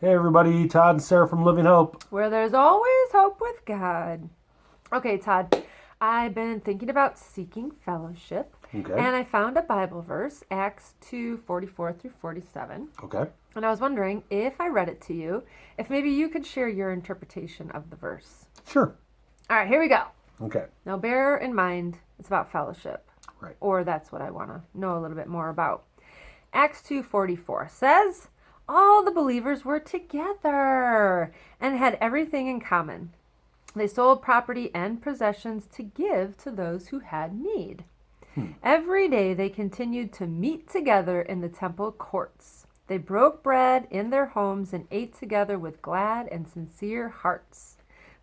Hey everybody, Todd and Sarah from Living Hope. Where there's always hope with God. Okay, Todd, I've been thinking about seeking fellowship, Okay. and I found a Bible verse, Acts 2:44 through 47. Okay. And I was wondering if I read it to you, if maybe you could share your interpretation of the verse. Sure. All right, here we go. Okay. Now, bear in mind, it's about fellowship. Right. Or that's what I want to know a little bit more about. Acts 2:44 says, all the believers were together and had everything in common. They sold property and possessions to give to those who had need. Every day they continued to meet together in the temple courts. They broke bread in their homes and ate together with glad and sincere hearts,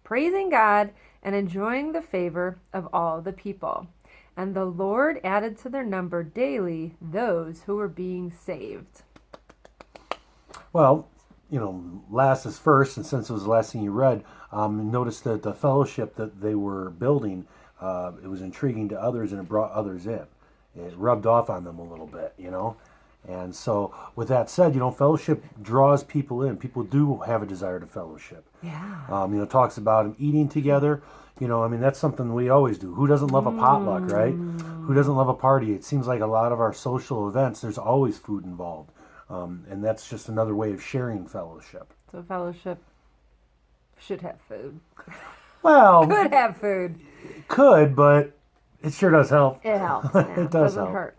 praising God and enjoying the favor of all the people. And the Lord added to their number daily those who were being saved. Well, last is first, and since it was the last thing you read, notice that the fellowship that they were building, it was intriguing to others and it brought others in. It rubbed off on them a little bit, And so, with that said, fellowship draws people in. People do have a desire to fellowship. Yeah. It talks about them eating together. That's something we always do. Who doesn't love a potluck, right? Who doesn't love a party? It seems like a lot of our social events, there's always food involved. And that's just another way of sharing fellowship. So fellowship should have food. Well, Could have food. could, but it sure does help. It helps. Yeah. It does Doesn't help. hurt.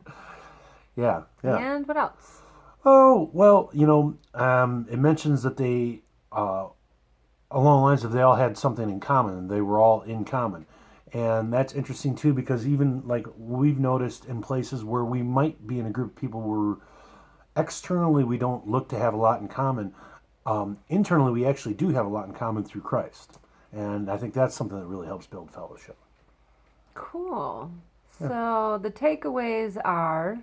Yeah, yeah. And what else? Oh, well, it mentions that they, along the lines of they all had something in common. They were all in common. And that's interesting, too, because even, like, we've noticed in places where we might be in a group of people where externally we don't look to have a lot in common, internally we actually do have a lot in common through Christ. And I think that's something that really helps build fellowship. Cool. So the takeaways are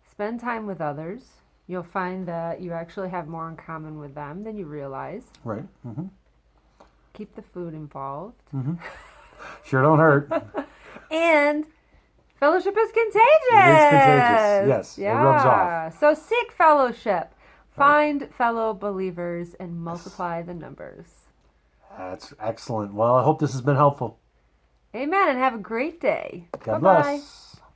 spend time with others. You'll find that you actually have more in common with them than you realize. Right. Mm-hmm. Keep the food involved. Mm-hmm. Sure don't hurt. And fellowship is contagious. It is contagious. Yes. Yeah. It rubs off. So seek fellowship. Find fellow believers and multiply the numbers. That's excellent. Well, I hope this has been helpful. Amen. And have a great day. God Bye-bye. bless.